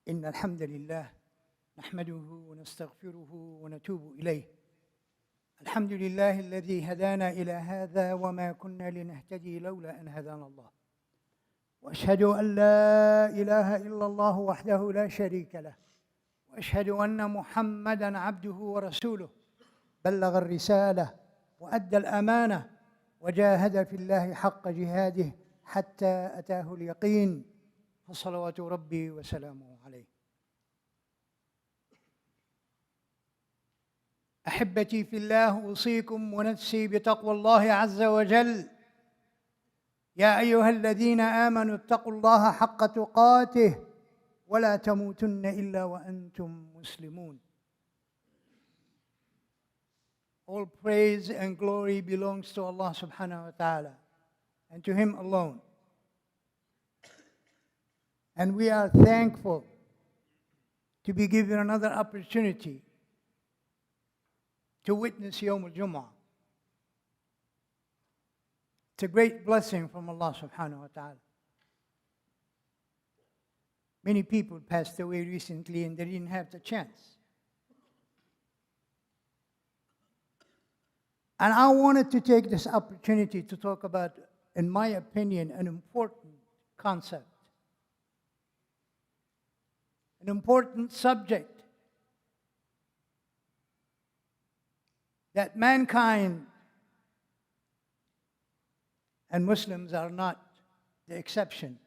إن الحمد لله نحمده ونستغفره ونتوب إليه. الحمد لله الذي هدانا إلى هذا وما كنا لنهتدي لولا أن هدانا الله. وأشهد أن لا إله إلا الله وحده لا شريك له، وأشهد أن محمدًا عبده ورسوله، بلغ الرسالة وأدى الأمانة وجاهد في الله حق جهاده حتى أتاه اليقين، فصلوات ربي وسلامه عليه. أحبتي في الله، أوصيكم ونفسي بتقوى الله عز وجل. يا أيها الذين آمنوا اتقوا الله حق تقاته ولا تموتن إلا وأنتم مسلمون. All praise and glory belongs to Allah subhanahu wa ta'ala and to Him alone. And we are thankful to be given another opportunity to witness Yawm al-Jummuah. It's a great blessing from Allah subhanahu wa ta'ala. Many people passed away recently and they didn't have the chance. And I wanted to take this opportunity to talk about, in my opinion, an important concept, an important subject that mankind, and Muslims are not the exception,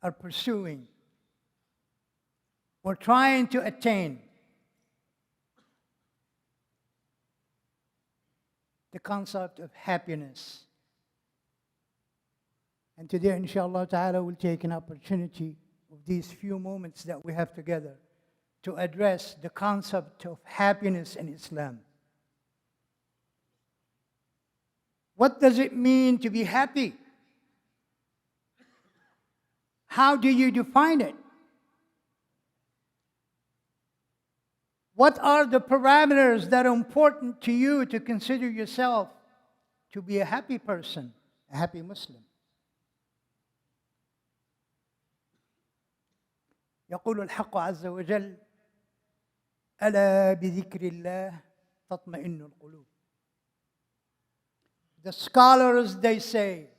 are pursuing or trying to attain. The concept of happiness. And today, inshallah ta'ala, we'll take an opportunity of these few moments that we have together to address the concept of happiness in Islam. What does it mean to be happy? How do you define it? What are the parameters that are important to you to consider yourself to be a happy person, a happy Muslim? يقول الحق عز وجل: ألا بذكر الله تطمئن القلوب. The scholars, they say,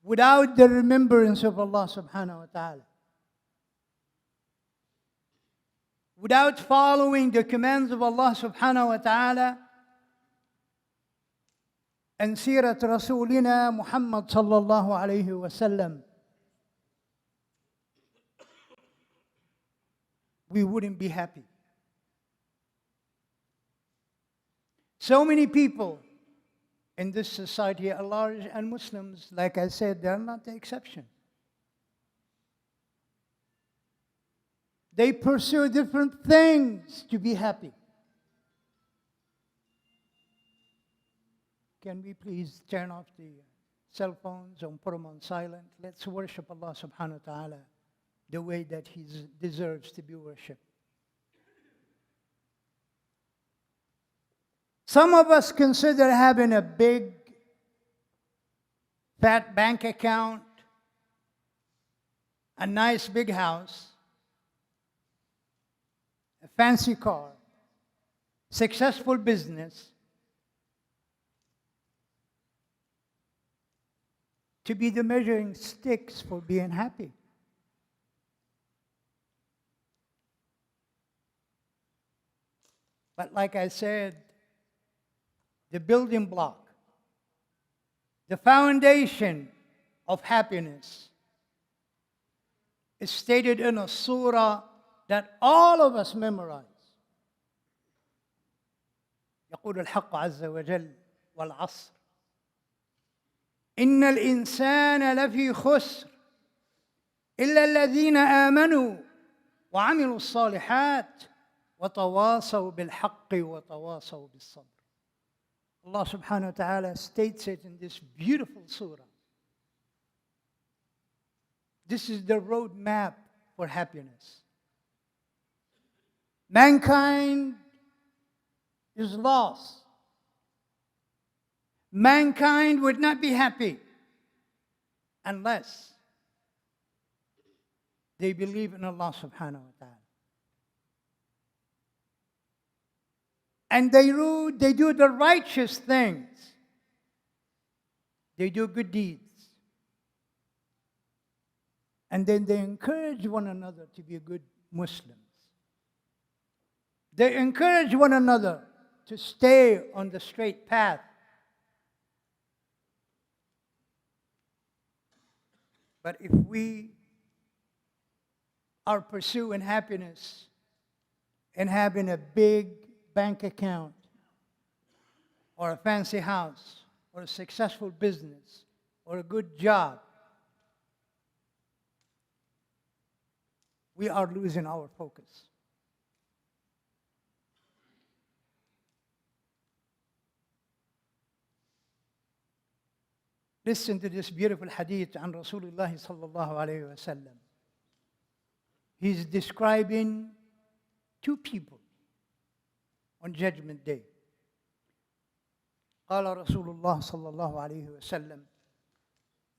without the remembrance of Allah subhanahu wa ta'ala, without following the commands of Allah subhanahu wa ta'ala and Sirat Rasulina Muhammad sallallahu alayhi wa sallam, we wouldn't be happy. So many people in this society at large, and Muslims, like I said, they're not the exception. They pursue different things to be happy. Can we please turn off the cell phones and put them on silent? Let's worship Allah subhanahu wa ta'ala the way that He deserves to be worshipped. Some of us consider having a big, fat bank account, a nice big house, a fancy car, successful business, to be the measuring sticks for being happy. But like I said, the building block, the foundation of happiness is stated in a surah that all of us memorize. يقول الحق عز وجل: والعصر إن الإنسان لفي خسر إلا الذين آمنوا وعملوا الصالحات وتواصوا بالحق وتواصوا بالصبر. Allah subhanahu wa ta'ala states it in this beautiful surah. This is the roadmap for happiness. Mankind is lost. Mankind would not be happy unless They believe in Allah subhanahu wa ta'ala. And they do the righteous things. They do good deeds. And then they encourage one another to be good Muslims. They encourage one another to stay on the straight path. But if we are pursuing happiness and having a big bank account or a fancy house or a successful business or a good job, we are losing our focus. Listen to this beautiful hadith on Rasulullah sallallahu alayhi wa sallam. He's describing two people on Judgment Day. قال رسول الله صلى الله عليه وسلم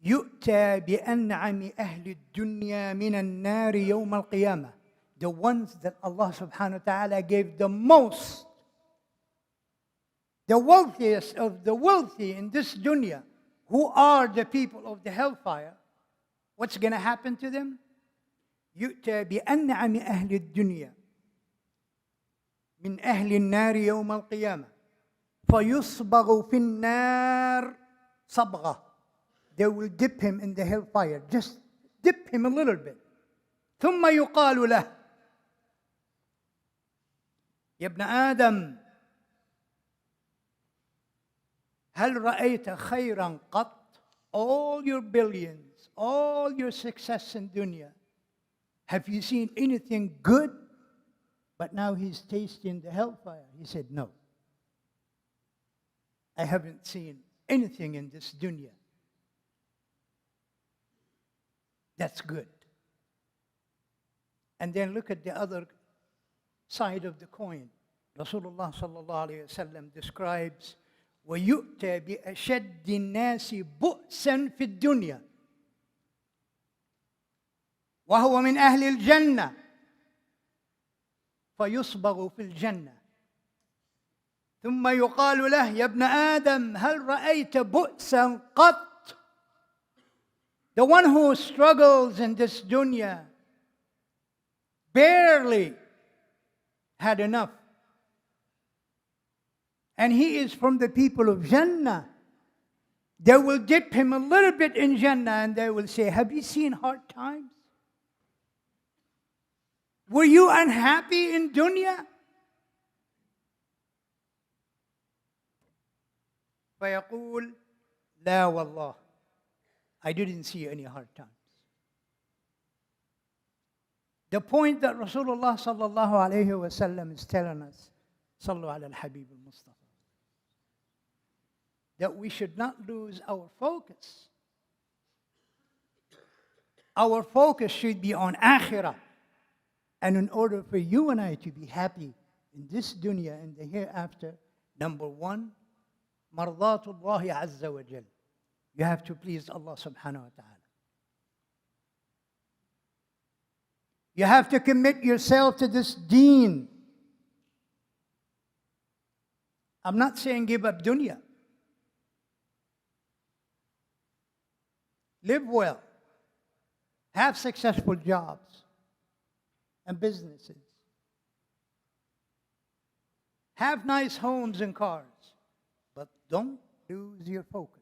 يؤتى بأنعم أهل الدنيا من النار يوم القيامة. The ones that Allah subhanahu wa ta'ala gave the most, the wealthiest of the wealthy in this dunya, who are the people of the hellfire, what's going to happen to them? يؤتى بأنعم أهل الدنيا من أهل النار يوم القيامة فيصبغ في النار صبغة. They will dip him in the hellfire. Just dip him a little bit. ثم يقال له يا ابن آدم هل رأيت خيرا قط? All your billions, all your success in dunya, have you seen anything good? But now he's tasting the hellfire. He said, no. I haven't seen anything in this dunya that's good. And then look at the other side of the coin. Rasulullah sallallahu alayhi wa sallam describes وَيُؤْتَى بِأَشَدِّ النَّاسِ بُؤْسًا فِي الدُّنْيَا وهو من أهل الجنة فيصبغ في الجنة ثم يقال له يا ابن آدم هل رأيت بؤسا قط? The one who struggles in this dunya barely had enough. And he is from the people of Jannah. They will dip him a little bit in Jannah and they will say, have you seen hard times? Were you unhappy in dunya? فيقول لا والله, I didn't see any hard times. The point that Rasulullah sallallahu alayhi wa sallam is telling us, sallu ala al-habib al-Mustafa, that we should not lose our focus. Our focus should be on akhirah. And in order for you and I to be happy in this dunya and the hereafter, number one, mardatullahi azza wa jal. You have to please Allah subhanahu wa ta'ala. You have to commit yourself to this deen. I'm not saying give up dunya. Live well. Have successful jobs and businesses. Have nice homes and cars. But don't lose your focus.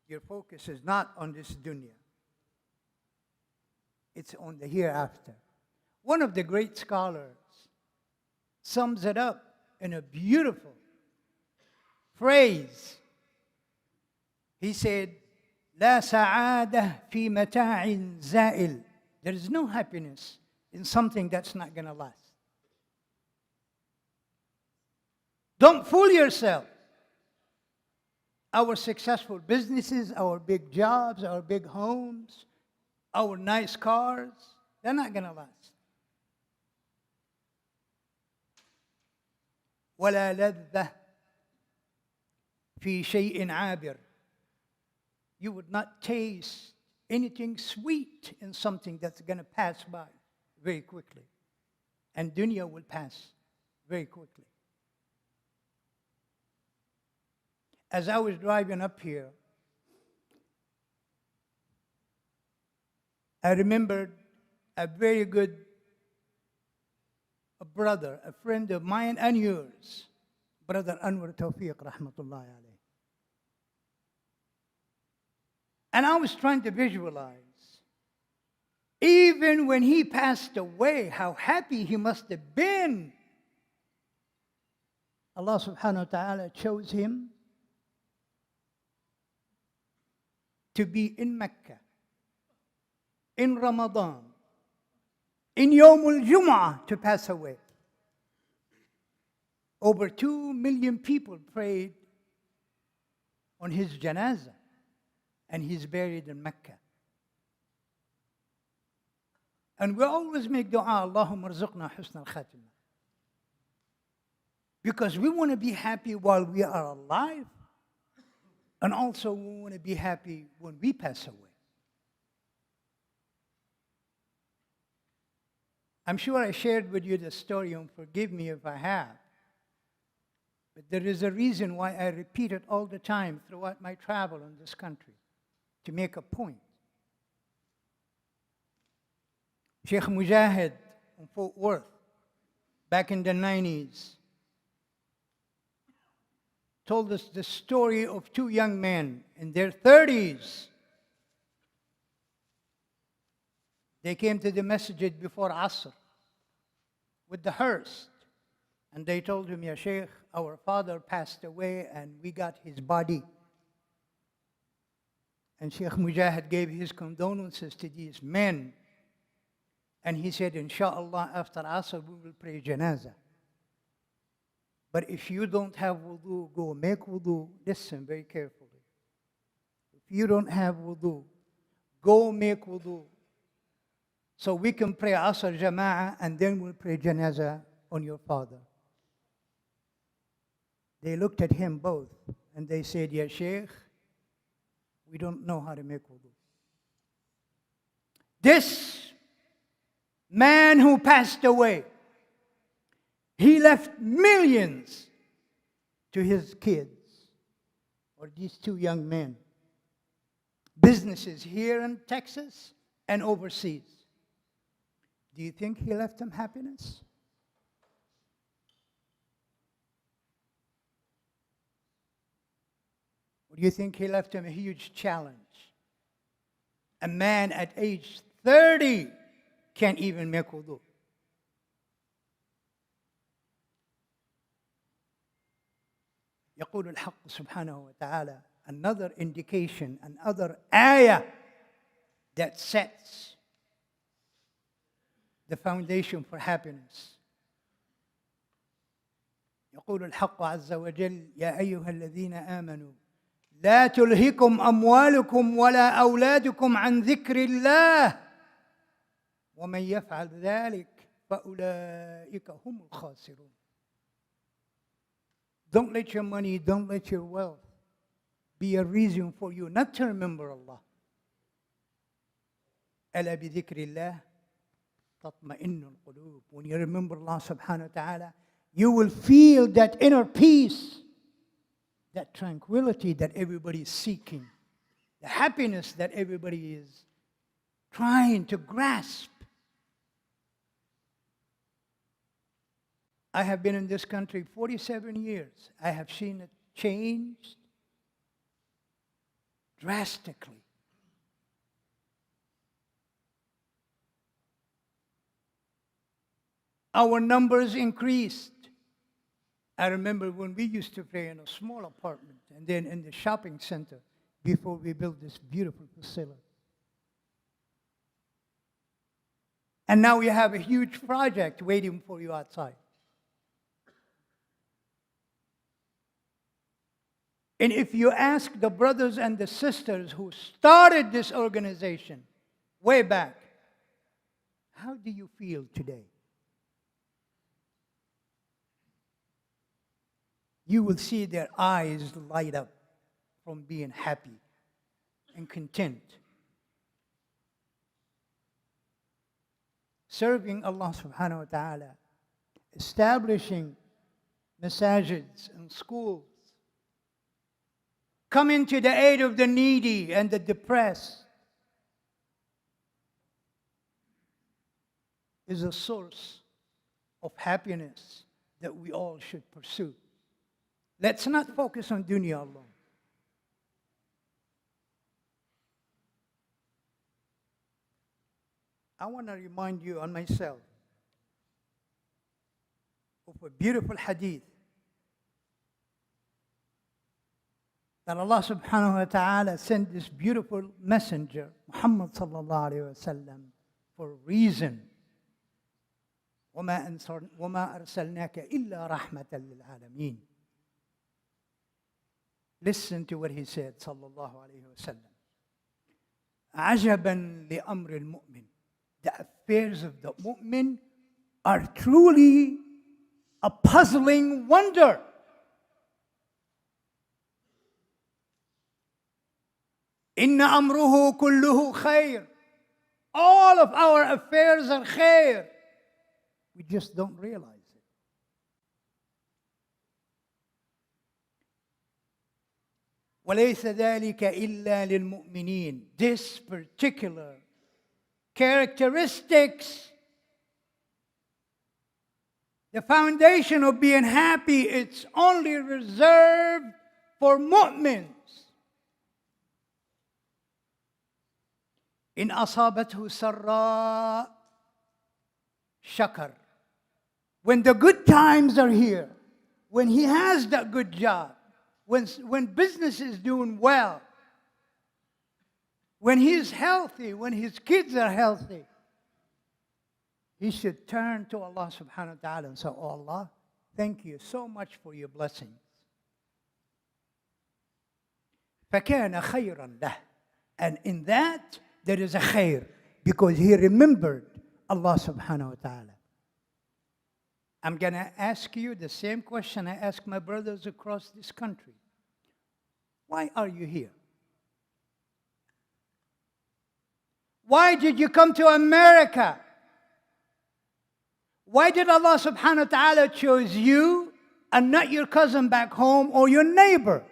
Your focus is not on this dunya. It's on the hereafter. One of the great scholars sums it up in a beautiful phrase. He said, لا سعادة في متاع زائل. There is no happiness in something that's not going to last. Don't fool yourself. Our successful businesses, our big jobs, our big homes, our nice cars, they're not going to last. ولا لذة في شيء عابر. You would not taste anything sweet in something that's going to pass by very quickly. And dunya will pass very quickly. As I was driving up here, I remembered a very good brother, a friend of mine and yours, Brother Anwar Tawfiq, rahmatullahi alayhi. And I was trying to visualize, even when he passed away, how happy he must have been. Allah subhanahu wa ta'ala chose him to be in Mecca, in Ramadan, in Yawmul Jummuah, to pass away. Over 2 million people prayed on his janazah, and he's buried in Mecca. And we always make dua, Allahumma rzuqna husna al-khatimah. Because we want to be happy while we are alive, and also we want to be happy when we pass away. I'm sure I shared with you the story, and forgive me if I have. But there is a reason why I repeat it all the time throughout my travel in this country, to make a point. Sheikh Mujahid in Fort Worth, back in the 90s, told us the story of 2 young men in their 30s. They came to the Masjid before Asr with the hearse. And they told him, Ya Sheikh, our father passed away and we got his body. And Sheikh Mujahid gave his condolences to these men. And he said, Inshallah, after Asr, we will pray janazah. But if you don't have wudu, go make wudu. Listen very carefully. If you don't have wudu, go make wudu. So we can pray Asr Jama'ah and then we'll pray janazah on your father. They looked at him both and they said, Ya Sheikh, we don't know how to make wudu. This man who passed away, he left millions to his kids, or these 2 young men. Businesses here in Texas and overseas. Do you think he left them happiness? Or do you think he left them a huge challenge? A man at age 30 can't even make wudu. يقول الحق سبحانه وتعالى, another indication, another ayah that sets the foundation for happiness. يقول الحق عز وجل, يا أيها الذين آمنوا لا تلهكم أموالكم ولا أولادكم عن ذكر الله ومن يفعل ذلك فأولئك هم الخاسرون. Don't let your money, don't let your wealth be a reason for you not to remember Allah. ألا بذكر الله تطمئن القلوب. When you remember Allah subhanahu wa ta'ala, you will feel that inner peace, that tranquility that everybody is seeking, the happiness that everybody is trying to grasp. I have been in this country 47 years. I have seen it changed drastically. Our numbers increased. I remember when we used to pray in a small apartment and then in the shopping center before we built this beautiful facility. And now we have a huge project waiting for you outside. And if you ask the brothers and the sisters who started this organization way back, how do you feel today? You will see their eyes light up from being happy and content. Serving Allah subhanahu wa ta'ala, establishing Masjids and schools, coming to the aid of the needy and the depressed is a source of happiness that we all should pursue. Let's not focus on dunya alone. I want to remind you and myself of a beautiful hadith that Allah subhanahu wa ta'ala sent this beautiful messenger, Muhammad sallallahu alayhi wa sallam, for a reason. وَمَا أَرْسَلْنَاكَ إِلَّا رَحْمَةً لِلْعَالَمِينَ. Listen to what he said, sallallahu alayhi wa sallam. عَجَبًا لِأَمْرِ الْمُؤْمِنِ. The affairs of the mu'min are truly a puzzling wonder. إِنَّ أَمْرُهُ كُلُّهُ خَيْرٌ. All of our affairs are khair. We just don't realize it. وَلَيْسَ ذَلِكَ إِلَّا لِلْمُؤْمِنِينَ. This particular characteristics, the foundation of being happy, it's only reserved for mu'mins. إِنْ أَصَابَتْهُ سَرَّاء شَكَرٍ. When the good times are here, when he has that good job, when business is doing well, when he's healthy, when his kids are healthy, he should turn to Allah subhanahu wa ta'ala and say, "Oh Allah, thank you so much for your blessings." فَكَانَ خَيْرًا لَهُ. And in that, there is a khair, because he remembered Allah subhanahu wa ta'ala. I'm going to ask you the same question I ask my brothers across this country. Why are you here? Why did you come to America? Why did Allah subhanahu wa ta'ala choose you and not your cousin back home or your neighbor?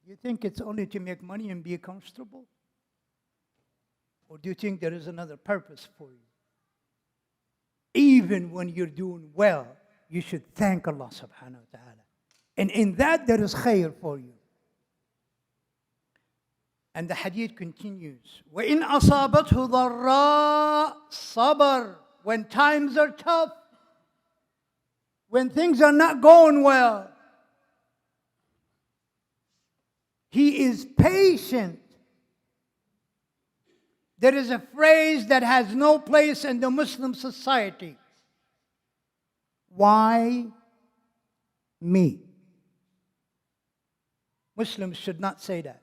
You think it's only to make money and be comfortable? Or do you think there is another purpose for you? Even when you're doing well, you should thank Allah subhanahu wa ta'ala. And in that, there is khair for you. And the hadith continues, وَإِنْ أَصَابَتْهُ ضَرَّاء صَبَرٍ. When times are tough, when things are not going well, he is patient. There is a phrase that has no place in the Muslim society. Why me? Muslims should not say that.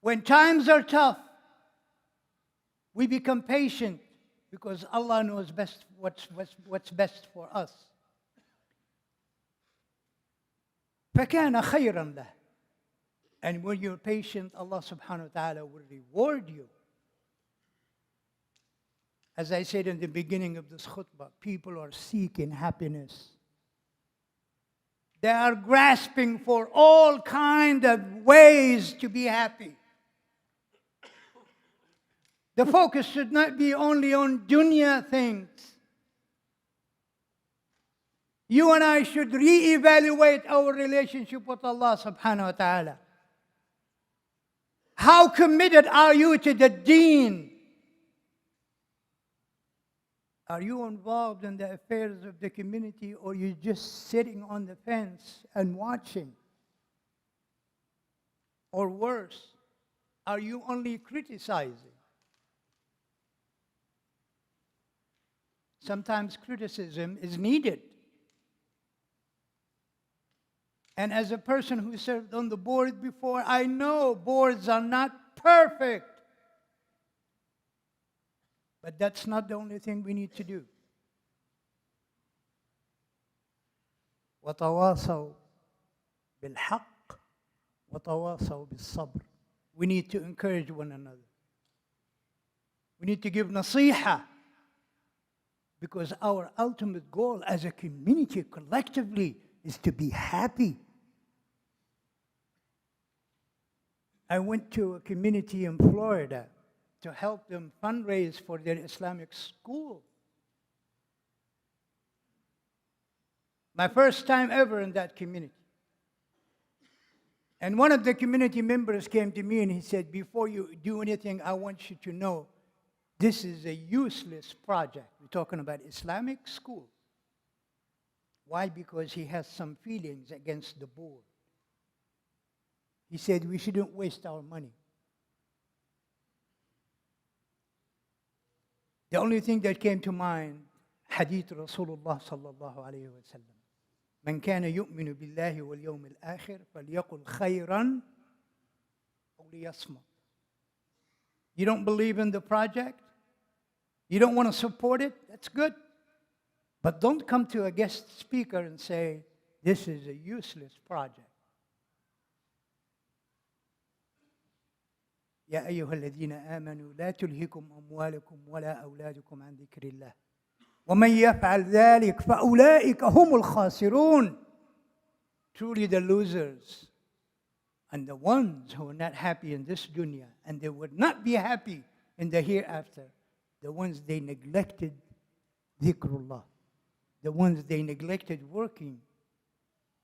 When times are tough, we become patient because Allah knows best what's best for us. فَكَانَ خَيْرًا لَهُ. And when you're patient, Allah subhanahu wa ta'ala will reward you. As I said in the beginning of this khutbah, people are seeking happiness. They are grasping for all kinds of ways to be happy. The focus should not be only on dunya things. You and I should reevaluate our relationship with Allah subhanahu wa ta'ala. How committed are you to the deen? Are you involved in the affairs of the community, or are you just sitting on the fence and watching? Or worse, are you only criticizing? Sometimes criticism is needed. And as a person who served on the board before, I know boards are not perfect. But that's not the only thing we need to do. وَتَوَاصَوْا بِالْحَقِّ وتواصوا بالصبر. We need to encourage one another. We need to give nasiha, because our ultimate goal as a community collectively is to be happy. I went to a community in Florida to help them fundraise for their Islamic school. My first time ever in that community. And one of the community members came to me and he said, before you do anything, I want you to know this is a useless project. We're talking about Islamic school. Why? Because he has some feelings against the board. He said, we shouldn't waste our money. The only thing that came to mind, Hadith Rasulullah sallallahu alayhi wa sallam. من كان يؤمن بالله واليوم الآخر فليقل خيرا أو ليصمت. You don't believe in the project? You don't want to support it? That's good. But don't come to a guest speaker and say, this is a useless project. يا أيها الذين آمنوا لا تلهكم أموالكم ولا أولادكم عن ذكر الله ومن يفعل ذلك فأولئك هم الخاسرون. Truly the losers and the ones who are not happy in this dunya and they would not be happy in the hereafter, the ones they neglected dhikrullah, the ones they neglected working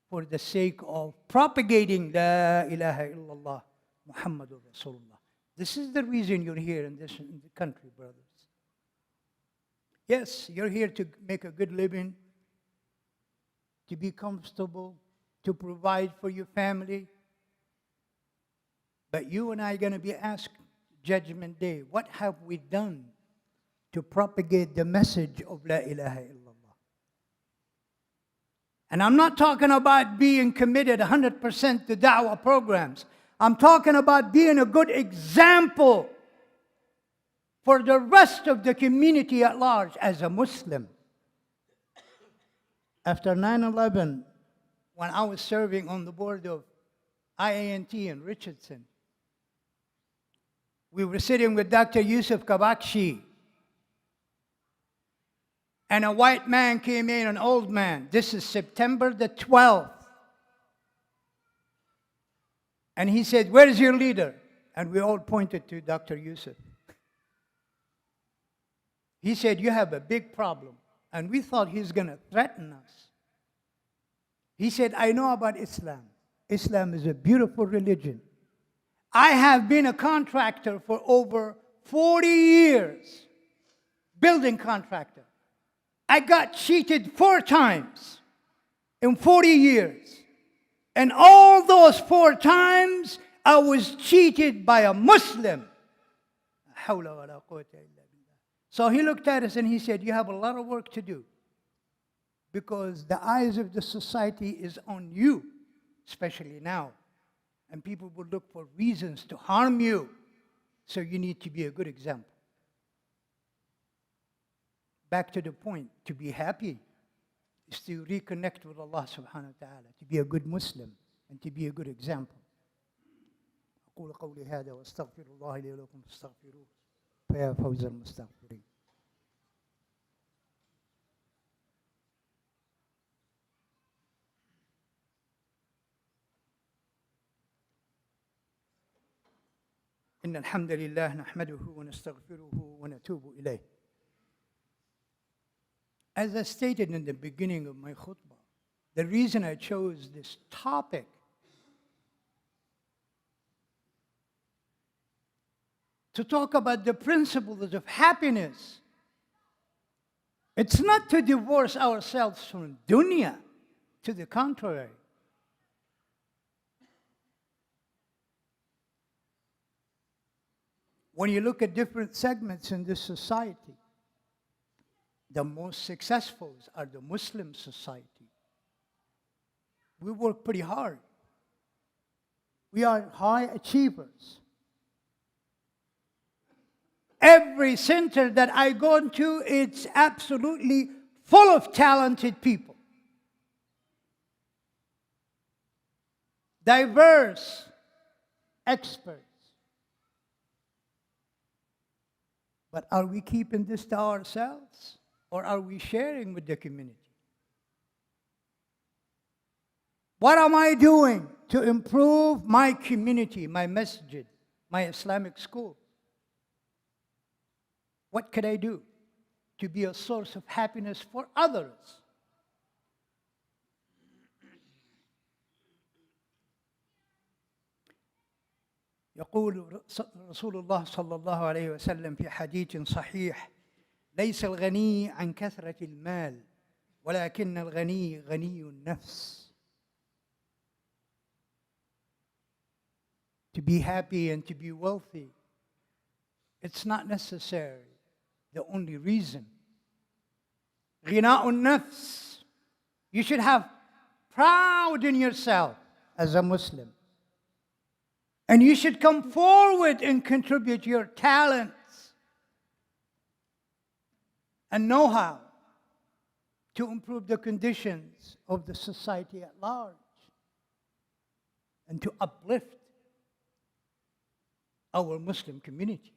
for the sake of propagating La ilaha illallah Muhammadur Rasulullah. This is the reason you're here in the country, brothers. Yes, you're here to make a good living, to be comfortable, to provide for your family. But you and I are going to be asked Judgment Day, what have we done to propagate the message of La ilaha illallah? And I'm not talking about being committed 100% to da'wah programs. I'm talking about being a good example for the rest of the community at large as a Muslim. After 9/11, when I was serving on the board of IANT in Richardson, we were sitting with Dr. Yusuf Kabakshi, and a white man came in, an old man. This is September the 12th. And he said, where is your leader? And we all pointed to Dr. Yusuf. He said, you have a big problem. And we thought he's going to threaten us. He said, I know about Islam. Islam is a beautiful religion. I have been a contractor for over 40 years, building contractor. I got cheated 4 times in 40 years. And all those 4 times, I was cheated by a Muslim. So he looked at us and he said, you have a lot of work to do, because the eyes of the society is on you, especially now. And people will look for reasons to harm you. So you need to be a good example. Back to the point, to be happy is to reconnect with Allah subhanahu wa ta'ala, to be a good Muslim and to be a good example. أقول قولي هذا وأستغفر الله لي ولكم فاستغفروه فيا فوز المستغفرين. إن الحمد لله نحمده ونستغفره ونتوب إليه. As I stated in the beginning of my khutbah, the reason I chose this topic to talk about the principles of happiness, it's not to divorce ourselves from dunya. To the contrary. When you look at different segments in this society, the most successful are the Muslim society. We work pretty hard. We are high achievers. Every center that I go into, it's absolutely full of talented people. Diverse, experts. But are we keeping this to ourselves, or are we sharing with the community? What am I doing to improve my community, my masjid, my Islamic school? What could I do to be a source of happiness for others? يقول رسول الله صلى الله عليه وسلم في حديث صحيح: ليس الغني عن كثرة المال ولكن الغني غني النفس. To be happy and to be wealthy, it's not necessary, the only reason. غناء النفس. You should have proud in yourself as a Muslim. And you should come forward and contribute your talents and know-how to improve the conditions of the society at large and to uplift our Muslim community.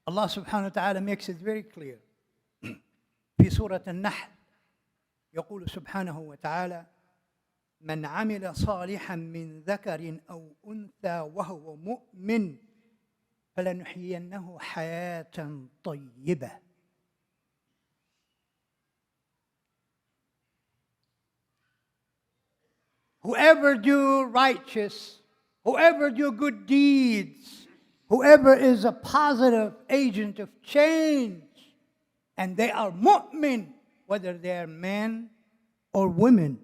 Allah subhanahu wa ta'ala makes it very clear. في سورة النحل يقول سبحانه وتعالى: من عمل صالحا من ذكر أو أنثى وهو مؤمن فلنحيينه حياة طيبة. Whoever do righteous, whoever do good deeds, whoever is a positive agent of change, and they are mu'min, whether they are men or women,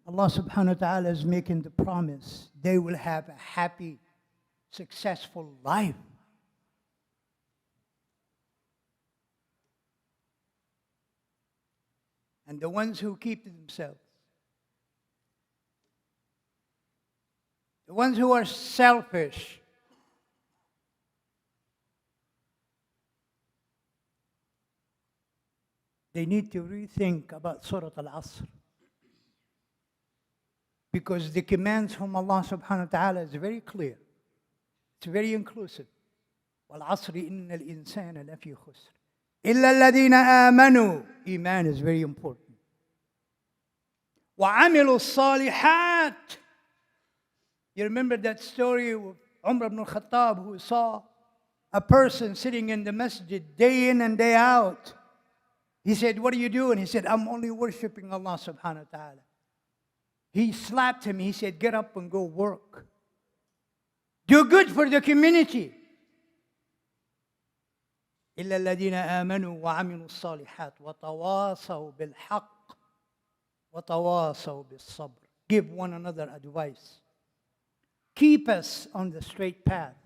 Allah subhanahu wa ta'ala is making the promise they will have a happy, successful life. And the ones who keep to themselves, the ones who are selfish, they need to rethink about Surah Al-Asr. Because the commands from Allah subhanahu wa ta'ala is very clear. It's very inclusive. وَالْعَصْرِ إِنَّ الْإِنسَانَ لَفِي خُسْرٍ إِلَّا الَّذِينَ آمَنُوا. Iman is very important. وَعَمِلُوا الصَّالِحَاتِ. You remember that story of Umar ibn al-Khattab, who saw a person sitting in the masjid day in and day out. He said, "What are you doing?" He said, "I'm only worshiping Allah subhanahu wa ta'ala." He slapped him. He said, "Get up and go work. Do good for the community." إِلَّا الَّذِينَ آمَنُوا وَعَمِلُوا الصَّالِحَاتِ وَتَوَاصَوْا بِالْحَقِّ وَتَوَاصَوْا بِالصَّبْرِ. Give one another advice. Keep us on the straight path,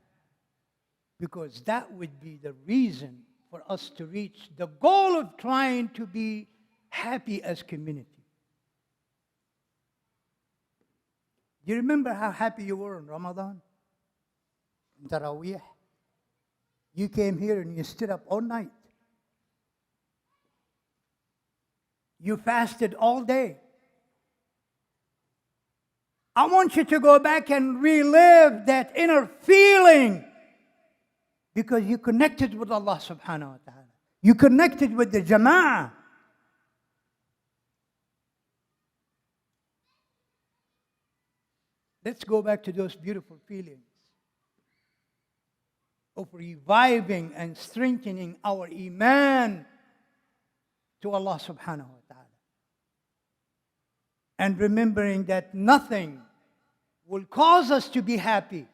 because that would be the reason for us to reach the goal of trying to be happy as community. Do you remember how happy you were in Ramadan? In Taraweeh? You came here and you stood up all night. You fasted all day. I want you to go back and relive that inner feeling, because you connected with Allah subhanahu wa ta'ala. You connected with the Jama'ah. Let's go back to those beautiful feelings of reviving and strengthening our Iman to Allah subhanahu wa ta'ala. And remembering that nothing will cause us to be happy.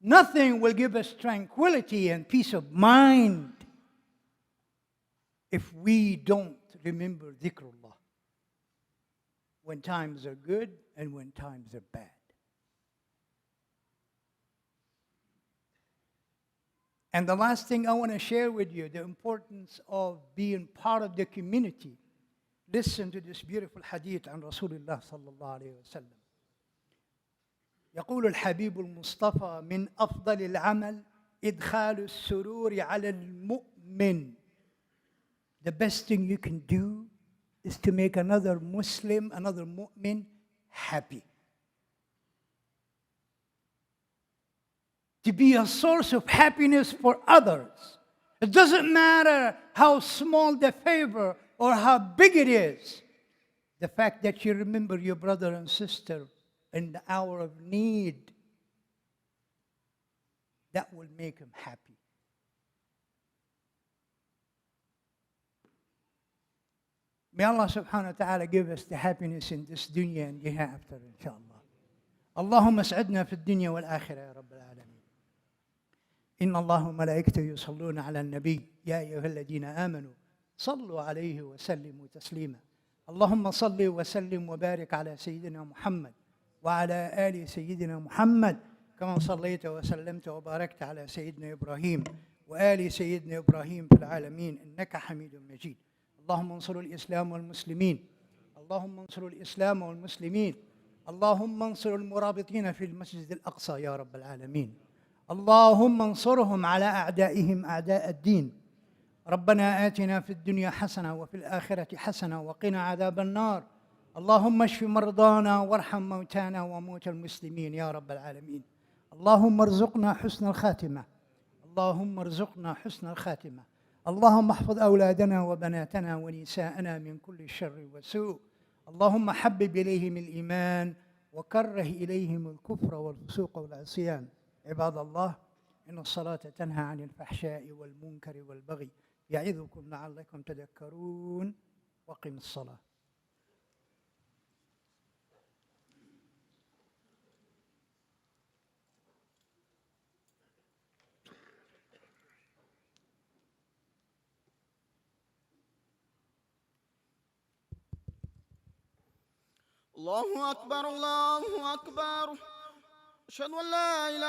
Nothing will give us tranquility and peace of mind if we don't remember dhikrullah when times are good and when times are bad. And the last thing I want to share with you, the importance of being part of the community. Listen to this beautiful hadith عن رسول الله صلى الله عليه وسلم. يقول الحبيب المصطفى: من أفضل العمل إدخال السرور على المؤمن the best thing you can do is to make another Muslim, another mu'min happy. To be a source of happiness for others. It doesn't matter how small the favor or how big it is. The fact that you remember your brother and sister in the hour of need, that will make him happy. May Allah subhanahu wa ta'ala give us the happiness in this dunya and the hereafter, inshallah. Allahumma as'adna fi dunya wal akhirah, ya Rabbil Alameen. Inna Allahu malaikatahu yusalluna ala al-nabi, ya ayyuhalladhina amanu, sallu alayhi wa sallimu taslima. Allahumma salli wa sallim wa barik ala Sayyidina Muhammad wa ala ali Sayyidina Muhammad, kama sallayta wa sallamta wa barakta ala Sayyidina Ibrahim wa ali Sayyidina Ibrahim fil alameen, innaka hamidun majid. اللهم انصر الإسلام والمسلمين اللهم انصر الإسلام والمسلمين اللهم انصر المرابطين في المسجد الأقصى يا رب العالمين اللهم انصرهم على أعدائهم أعداء الدين ربنا آتنا في الدنيا حسنة وفي الآخرة حسنة وقنا عذاب النار اللهم اشف مرضانا وارحم موتانا وموتى المسلمين يا رب العالمين اللهم ارزقنا حسن الخاتمة اللهم ارزقنا حسن الخاتمة اللهم احفظ أولادنا وبناتنا ونساءنا من كل شر وسوء اللهم حبب إليهم الإيمان وكره إليهم الكفر والفسوق والعصيان عباد الله إن الصلاة تنهى عن الفحشاء والمنكر والبغي يعظكم لعلكم تذكرون وقم الصلاة. الله أكبر الله أكبر أشهد أن لا إله